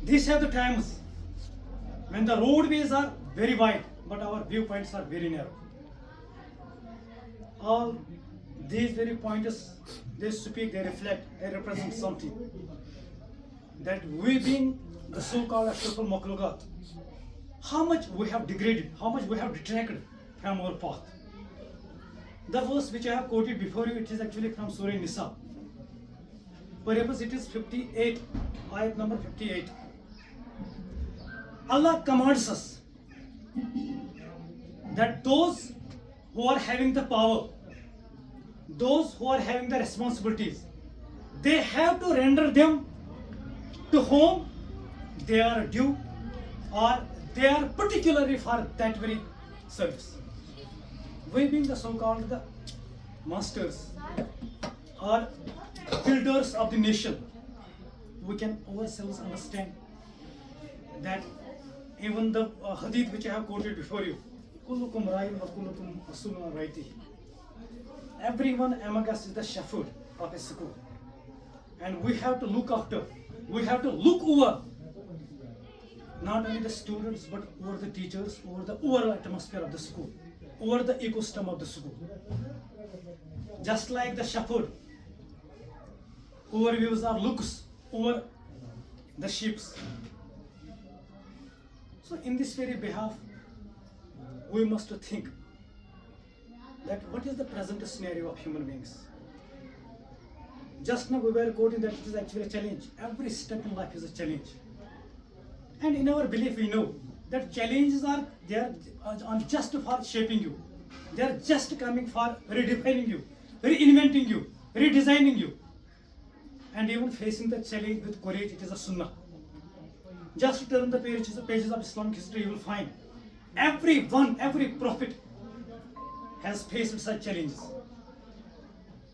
These are the times when the roadways are very wide, but our viewpoints are very narrow. All these very pointers, they speak, they reflect, they represent something. That we being the so-called Ashraful Makhluqat, how much we have degraded, how much we have detracted from our path. The verse which I have quoted before you, it is actually from Surah Nisa. Perhaps it is 58, ayat number 58. Allah commands us that those who are having the power, those who are having the responsibilities, they have to render them to whom they are due, or they are particularly for that very service. We being the so-called the masters or builders of the nation, we can ourselves understand that even the hadith which I have quoted before you, kullukum ra'in wa kullukum mas'ulun an ra'iyatihi. Everyone among us is the shepherd of a school, and we have to look after, we have to look over not only the students but over the teachers, over the overall atmosphere of the school, over the ecosystem of the school. Just like the shepherd overviews or looks over the sheep. So in this very behalf, we must think that what is the present scenario of human beings. Just now we were quoting that it is actually a challenge. Every step in life is a challenge. And in our belief we know that challenges are there just for shaping you. They are just coming for redefining you, reinventing you, redesigning you. And even facing the challenge with courage, it is a sunnah. Just turn the pages of Islamic history, you will find everyone, every prophet has faced such challenges.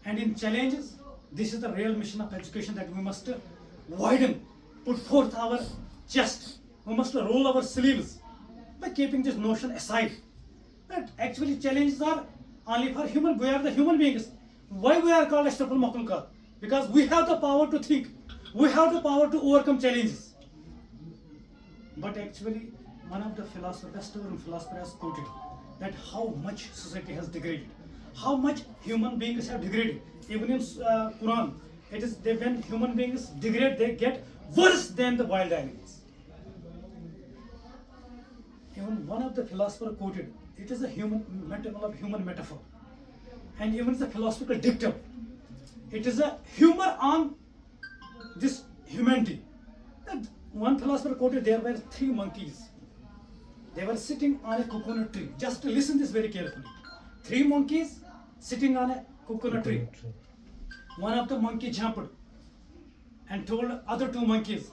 And in challenges, this is the real mission of education, that we must widen, put forth our chest. We must roll our sleeves by keeping this notion aside. That actually challenges are only for human. We are the human beings. Why we are called Ashraful Makhluqat? Because we have the power to think. We have the power to overcome challenges. But actually, one of the philosophers, best-known philosopher, has quoted that how much society has degraded, how much human beings have degraded. Even in Quran, it is when human beings degrade, they get worse than the wild animals. Even one of the philosophers quoted, it is a human metaphor, and even the philosophical dictum. It is a humor on this humanity. And one philosopher quoted, there were 3 monkeys. They were sitting on a coconut tree. Just listen this very carefully. 3 monkeys sitting on a coconut tree. One of the monkey jumped and told other 2 monkeys,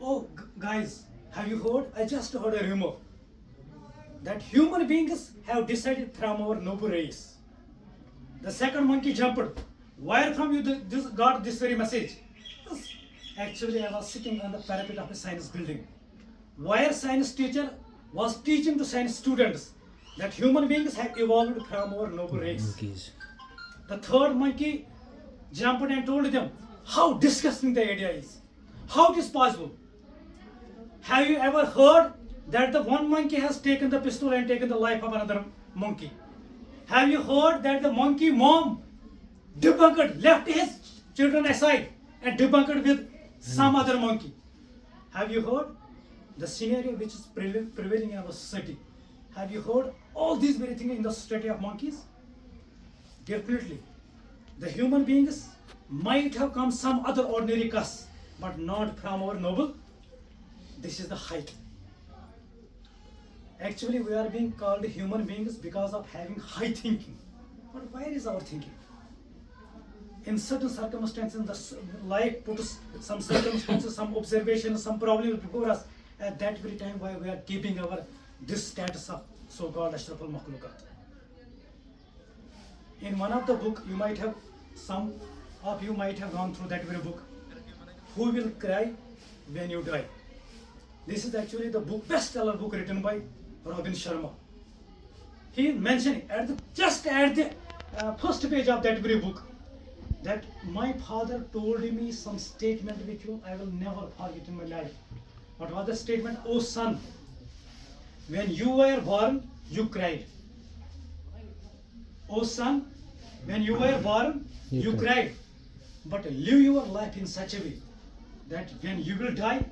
"Oh guys, have you heard? I just heard a rumor that human beings have decided from our noble race." The second monkey jumped, "Where from you got this very message?" Actually, I was sitting on the parapet of a science building, where science teacher was teaching to science students that human beings have evolved from our noble race. Monkeys. The third monkey jumped and told them how disgusting the idea is, how it is possible. Have you ever heard that the one monkey has taken the pistol and taken the life of another monkey? Have you heard that the monkey mom debunked, left his children aside and debunked with some other monkey? Have you heard the scenario which is prevailing in our society? Have you heard all these very things in the society of monkeys? Definitely. The human beings might have come some other ordinary caste, but not from our noble. This is the height. Actually, we are being called human beings because of having high thinking. But where is our thinking? In certain circumstances, the life puts some circumstances, some observations, some problems before us. At that very time, why we are keeping our this status of so-called Ashraful Makhluqat. In one of the book, you might have, some of you might have gone through that very book. Who will cry when you die? This is actually the book, bestseller book written by Robin Sharma. He is mentioning just at the first page of that very book that my father told me some statement which I will never forget in my life. What was the statement? Oh son, when you were born, you cried. Oh son, when you were born, you cried. But live your life in such a way that when you will die,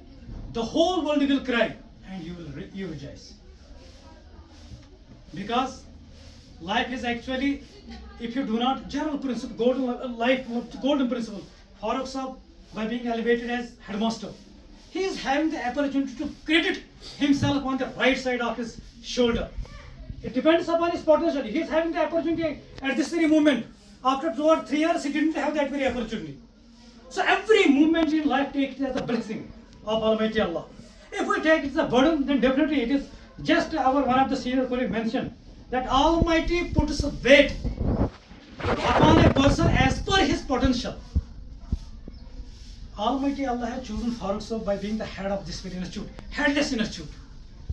the whole world will cry and you rejoice. Because life is actually, if you do not, general principle, golden principle. Farooq Sahib, by being elevated as headmaster, he is having the opportunity to credit himself on the right side of his shoulder. It depends upon his potential. He is having the opportunity at this very moment. After 2 or 3 years, he didn't have that very opportunity. So every movement in life, take it as a blessing of Almighty Allah. If we take it as a burden, then definitely it is just one of the senior colleagues mentioned that Almighty puts a weight upon a person as per his potential. Almighty Allah has chosen Farooq Sahib by being the head of this very institute, headless institute.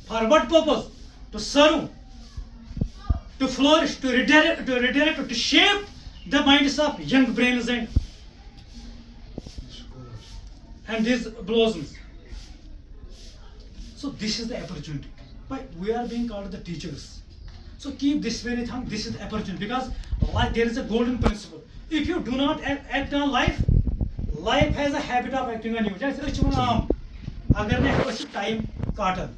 For what purpose? To serve, to flourish, to redirect, to shape the minds of young brains and these blossoms. So this is the opportunity. But we are being called the teachers. So keep this very thing. This is the opportunity, because there is a golden principle. If you do not act on life, life has a habit of acting on you. Just time carter.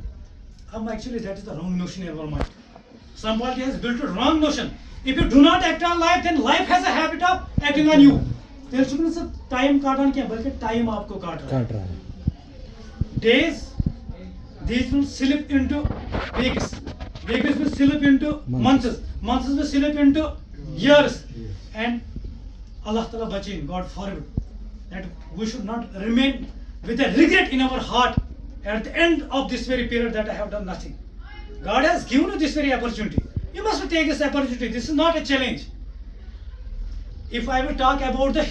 Actually, that is the wrong notion in our mind. Somebody has built a wrong notion. If you do not act on life, then life has a habit of acting on you. There should be some time cotton क्या बल्कि time आपको काट रहा है. Days, these will slip into weeks. Weeks will slip into months. Months will slip into years. And Allah Ta'ala bachin, God forbid, that we should not remain with a regret in our heart at the end of this very period that I have done nothing. God has given you this very opportunity. You must take this opportunity. This is not a challenge. If I will talk about the